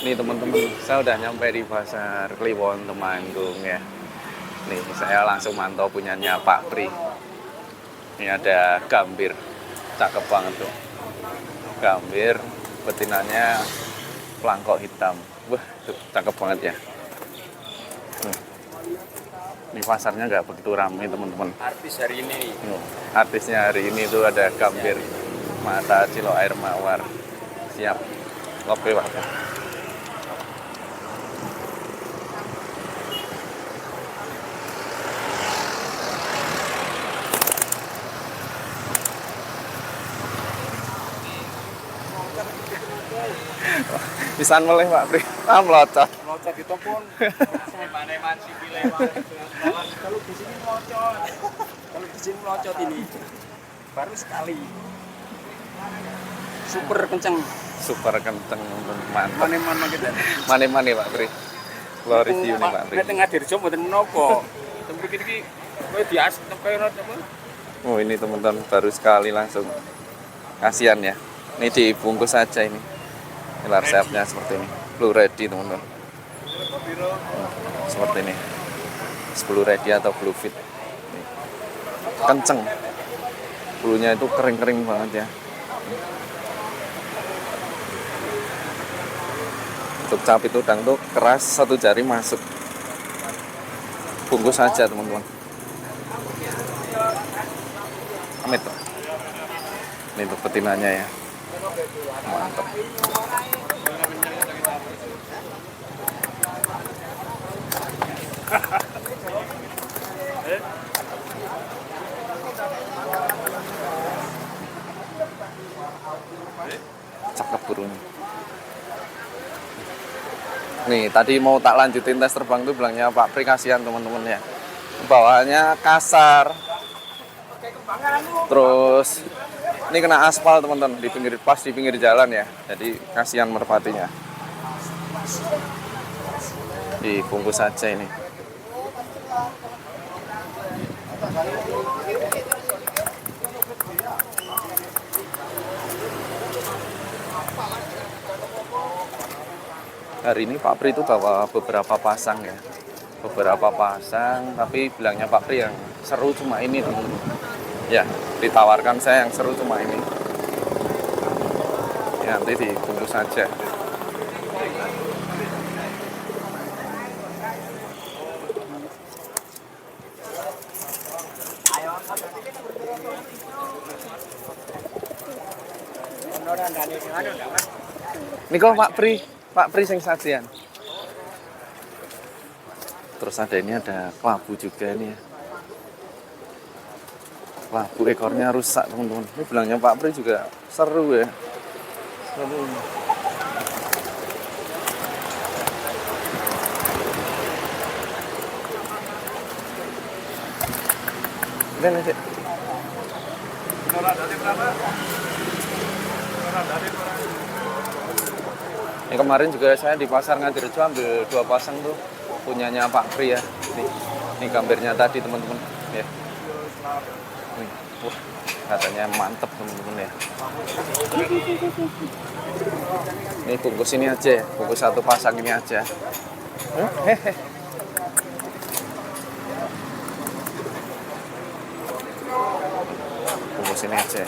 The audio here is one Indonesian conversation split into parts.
Nih teman-teman, saya udah nyampe di Pasar Kliwon Temanggung ya. Nih, saya langsung mantau punyanya Pak Pri. Ini ada gambir, cakep banget tuh. Gambir, betinanya pelangkok hitam. Wah, tuh, cakep banget ya. Di pasarnya nggak begitu ramai teman-teman. Artis hari ini. Artisnya hari ini tuh ada gambir, mata cilo air mawar. Siap, oke Pak. Pisan meleh Pak Pri. Melocot. Melocot itu pun. Eman-eman si pilih. Kalau di sini melocot. Kalau di sini melocot ini. Baru sekali. Super kenceng. Super kenceng, mantap. Mana-mana kita. Mana-mana Pak Pri. Lo review nih Pak Pri. Nek tengah dirjo mboten menapa. Tempe iki kowe dias tempe ora apa? Oh, ini teman-teman baru sekali langsung. Kasihan ya. Ini dibungkus saja ini. Ini resepnya seperti ini. Blue ready teman-teman. Seperti ini. Blue ready atau blue fit. Nih. Kenceng. Bulunya itu kering-kering banget ya. Untuk cabai udang tuh keras, satu jari masuk. Bungkus saja teman-teman. Amit tuh. Ini untuk betinanya ya. Mantap. Cakep burungnya. Nih, tadi mau tak lanjutin tes terbang tuh bilangnya Pak Pri kasihan teman-teman ya. Bawaannya kasar. Terus ini kena aspal teman-teman di pinggir jalan ya. Jadi kasihan merpatinya. Dibungkus saja ini. Hari ini Pak Pri itu bawa beberapa pasang ya. Beberapa pasang, tapi bilangnya Pak Pri yang seru cuma ini teman-teman. Ya, ditawarkan saya yang seru cuma ini. Ya, nanti dibungkus saja. Ini kok Pak Pri sing sajian. Terus ada ini ada kelabu juga ini ya. Kelabu ekornya rusak teman-teman. Ini bilangnya Pak Pri juga seru ya. Seru. Dan nanti. Ini kemarin juga saya di pasar Ngadirejo ambil 2 pasang tuh punyanya Pak Pri ya. Ini gambirnya tadi teman-teman ya. Nih, wah, katanya mantep teman-teman ya. Ini bungkus ini aja ya, bungkus 1 pasang ini aja. Bungkus ini aja.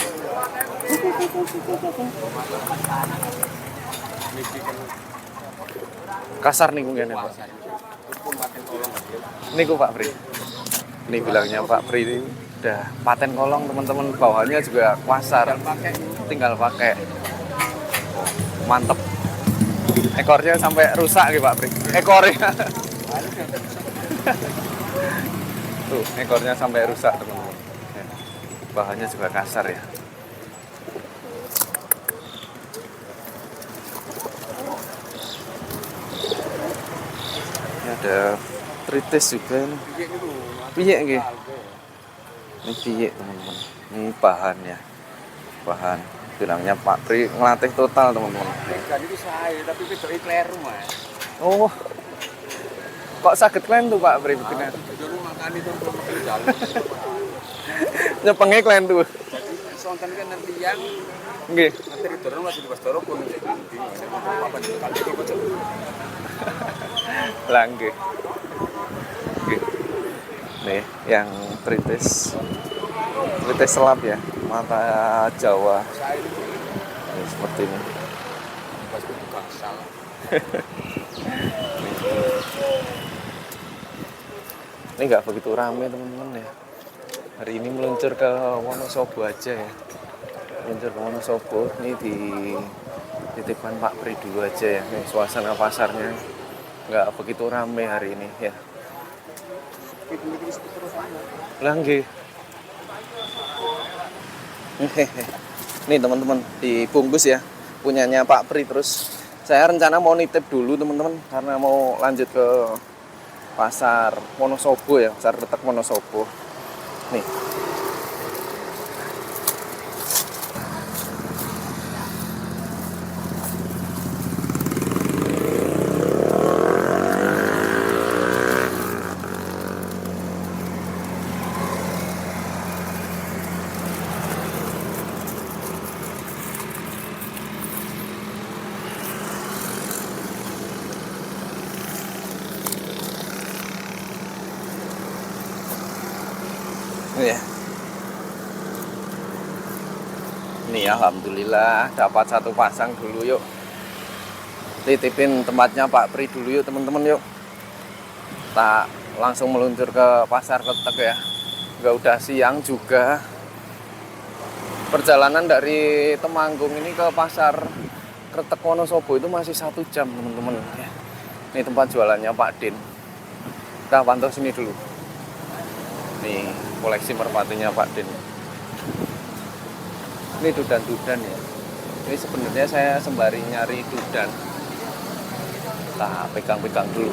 Kasar nih mungkin ya Pak. Ini kok Pak Pri. Ini bilangnya Pak Pri ini udah paten kolong teman-teman, bawahnya juga kasar. Tinggal pakai. Mantep. Ekornya sampai rusak gitu Pak Pri. Ekornya. Tuh, ekornya sampai rusak teman-teman. Bahannya juga kasar ya. Ada tritis juga nih. Piyek nggih. Ini piyek teman-teman. Ini bahan ya. Bahan. Bilangnya Pak Pri ngelatih total teman-teman. Kan itu saya tapi bedoki kleru Mas. Oh. Kok sakit kalian tuh Pak Pri bikinnya? Dulu makan itu jalan. Nyepengnya kalian tuh. Jadi wonten kan nanti yang Nggih. nanti turun masih di Bastoro pun di apa nih kali itu kok. Lah nggih. Nggih. Nih, yang tritis. Tritis selap ya, mata Jawa. Ini seperti ini. Pas gangsal. Ini nggak begitu ramai teman-teman ya. Hari ini meluncur ke Wonosobo aja ya. Meluncur ke Wonosobo. Ini di titipan Pak Pri dulu aja ya. Nih, suasana pasarnya nggak begitu ramai hari ini ya. Lah nggih. Nih teman-teman, dibungkus ya. Punyanya Pak Pri. Terus saya rencana mau nitip dulu teman-teman karena mau lanjut ke pasar Wonosobo ya, pasar Kretek Wonosobo. Nih. Ya. Nih alhamdulillah dapat satu pasang dulu yuk. Titipin tempatnya Pak Pri dulu yuk teman-teman yuk. Tak langsung meluncur ke pasar Kretek ya. Nggak udah siang juga. Perjalanan dari Temanggung ini ke pasar Kretek Wonosobo itu masih 1 jam teman-teman ya. Ini tempat jualannya Pak Din. Kita pantau sini dulu. Nih koleksi merpatinya Pak Din. Ini dudan-dudan ya. Ini sebenarnya saya sembari nyari dudan. Nah, pegang-pegang dulu.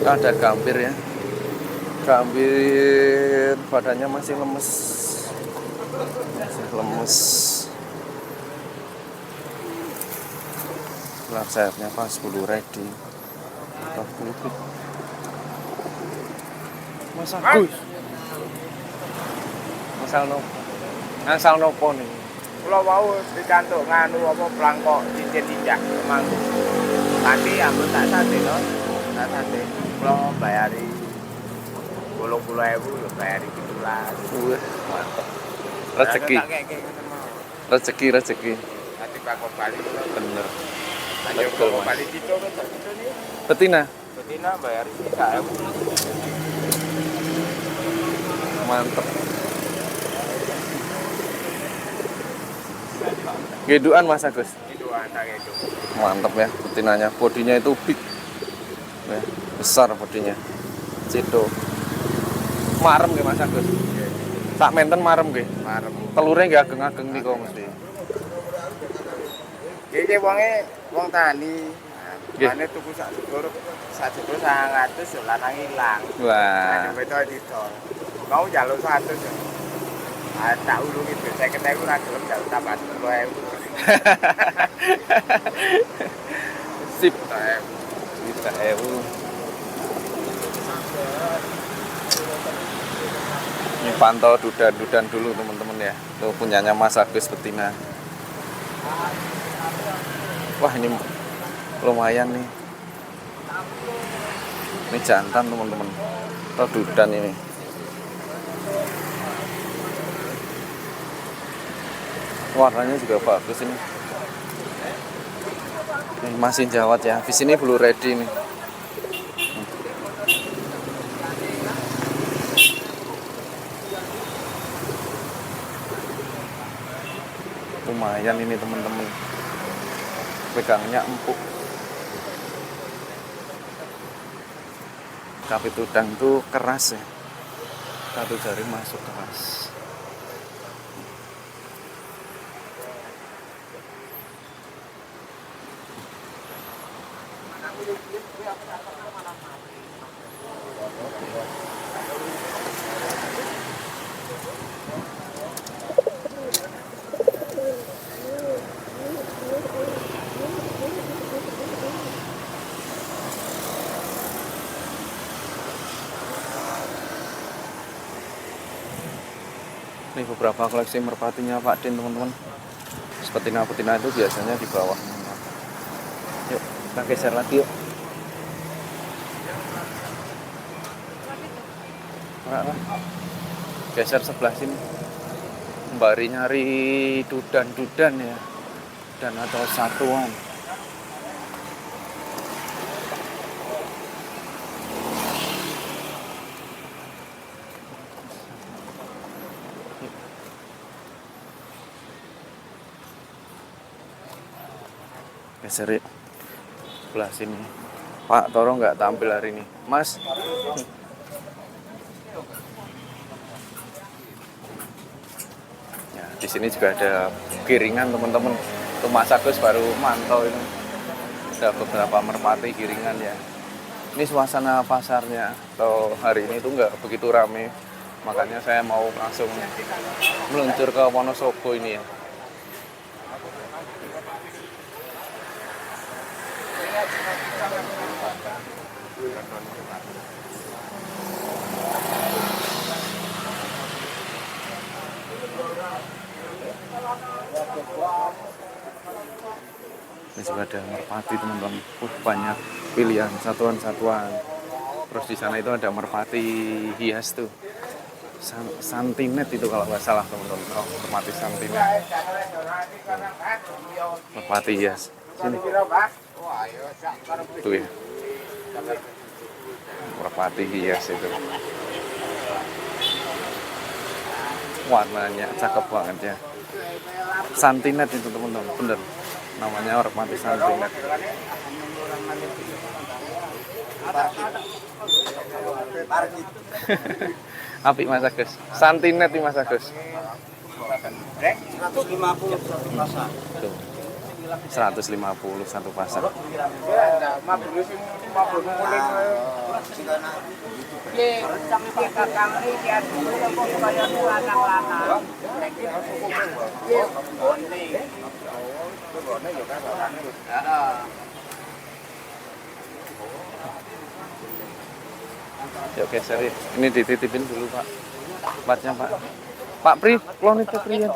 Ada gambir ya. Gambir badannya masih lemes. Masih lemes. Lah sayapnya pas 10 ready. 40 bit. Mas Agus. Asal nopo nih. Kula wau dicantuk nganu apa plangkok cincin injak Temanggung. Tadi ampun tak sate no. Tak sate. Kula bayari 80.000 yo bayari 17. Wah, mantap. Rezeki. Rezeki. Nanti Pak Bali Bener. ayo Betul, Pak Mas. Bali itu nih. Betina. Betina bayar 3.000. Mantep. Geduan Mas Agus. Itu anak itu. Mantep ya betinanya. Bodinya itu big. Ya, besar bodinya. Cedo. Marem nggih Mas Agus. Sak menten marem nggih. Marem. Telurnya nggih ageng-ageng niku mesti. Iki wong tani. Nggih. Mane tuku sak segoro 100 yo lanang ilang. Wah. Betul didol. Mau njaluk 100 yo. Ah tak urungi 50.000 ora gelem njaluk tambah 10.000. Sip. 10.000. Bisa Ini pantau dudan-dudan dulu teman-teman ya. Tuh punyanya Mas Agus betina. Wah ini lumayan nih. Ini jantan teman-teman. Atau dudan ini. Warnanya juga bagus ini. Ini masih jawat ya. Di sini belum ready nih. Lumayan ini teman-teman. Pegangnya empuk. Capit udang itu keras ya. Satu jari masuk keras. Ini beberapa koleksi merpatinya Pak Din, teman-teman. Betina-betina itu biasanya di bawah. Yuk, kita geser lagi yuk. Nah, geser sebelah sini. Mbari nyari dudan-dudan ya. Dan atau satuan. Geser yuk. Sebelah sini. Pak Toro nggak tampil hari ini. Mas. Ya, di sini juga ada giringan teman-teman. Itu Mas Agus baru mantau ini. Ada beberapa merpati giringan ya. Ini suasana pasarnya. Atau hari ini tuh nggak begitu rame. Makanya saya mau langsung meluncur ke Wonosobo ini ya. Ini juga ada merpati teman-teman. Banyak pilihan satuan-satuan. Terus di sana itu ada merpati hias tuh. Santinet itu kalau nggak salah teman-teman. Oh, merpati santinet. Merpati hias. Sini. Tuh ya. Merpati hias itu. Warnanya cakep banget ya. Santinet itu teman-teman, bener. Namanya merpati santinet. Apik Mas Agus. Santinet nih Mas Agus. 150 satu pasang. Tuh. 150 satu pasang. Yuk geser. Ini dititipin dulu Pak. Tempatnya Pak. Pak Pri, klon itu Prian.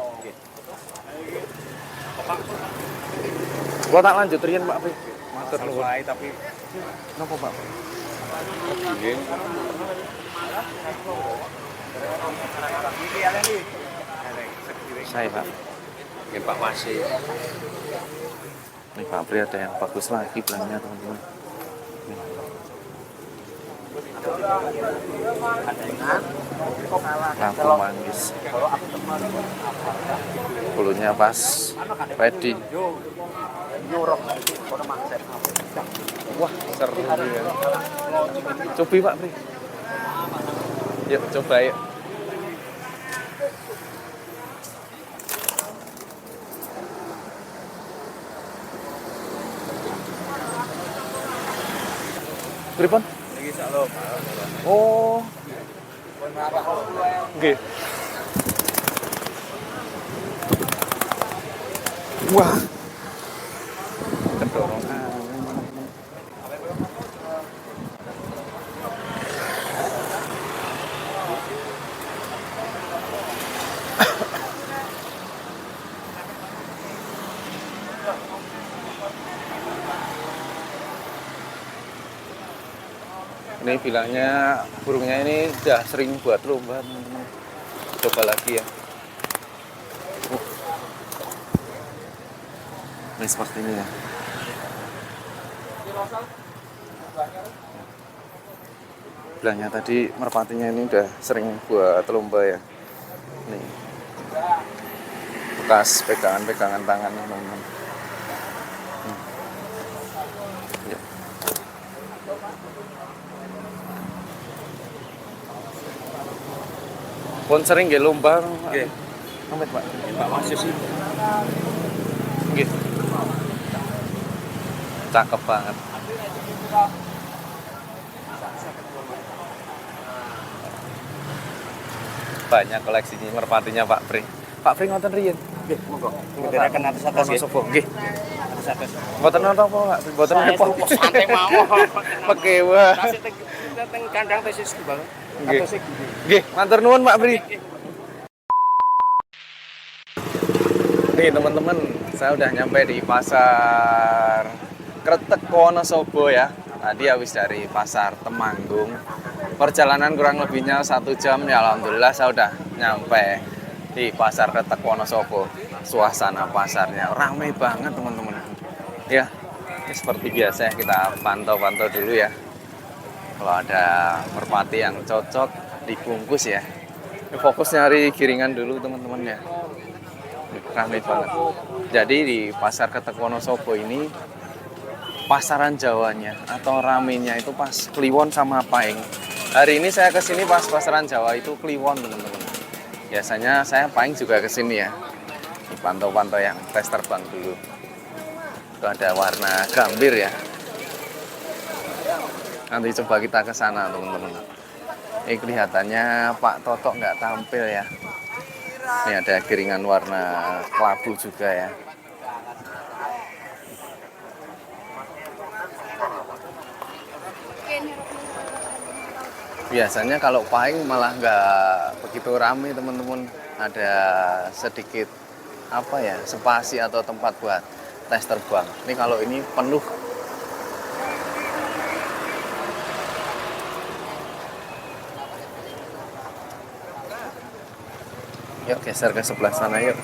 Kalau tak lanjut Rian Pak Pri. Matur nuwun. Tapi napa Pak? Saya Pak. Ini Pak masih. Ini Pak Pri ada yang bagus lagi belanja teman-teman. Langsung manggis. Bulunya pas ready. Wah, seru ya. Cobi Pak Pri. Yuk coba yuk. Pripun? Oh. Nggih. Wah. Kedorong Ini bilangnya burungnya ini udah sering buat lomba teman-teman. Coba lagi ya. Ini seperti ini ya. Bilangnya tadi merpatinya ini udah sering buat lomba ya. Nih. Bekas pegangan-pegangan tangan teman-teman. Pun sering nggih lomba. Nggih. Amet, Pak. Pak masih sih. Nggih. Cakep banget. Banyak koleksi merpatinya Pak Pri. Pak Pri ngoten riyen. Nggih, monggo. Ngederaken atas-atas nggih. Nggih. Atas-atas. Mboten napa Pak, mboten repot. Santai mawon. Pekewa. Teng kandang tesis banget. Nggih. Nggih, matur nuwun Pak Pri. Nih teman-teman, saya udah nyampe di pasar Kretek Wonosobo ya. Tadi habis dari pasar Temanggung. Perjalanan kurang lebihnya 1 jam ya, alhamdulillah saya udah nyampe di pasar Kretek Wonosobo. Suasana pasarnya ramai banget teman-teman. Ya, ini seperti biasa ya, kita pantau-pantau dulu ya. Kalau ada merpati yang cocok dibungkus ya. Ini fokus nyari giringan dulu teman-teman ya. Ramai banget. Jadi di pasar Kretek Wonosobo ini pasaran Jawanya atau ramenya itu pas Kliwon sama Pahing. Hari ini saya kesini pas pasaran Jawa itu Kliwon teman-teman. Biasanya saya Pahing juga kesini ya. Pantau-pantau yang tes terbang dulu. Itu ada warna gambir ya. Nanti coba kita ke sana teman-teman. Ini kelihatannya Pak Toto nggak tampil ya. Ini ada giringan warna kelabu juga ya. Biasanya kalau Pahing malah nggak begitu ramai teman-teman. Ada sedikit apa ya, spasi atau tempat buat tes terbang. Ini kalau ini penuh. Yuk geser ke sebelah sana yuk.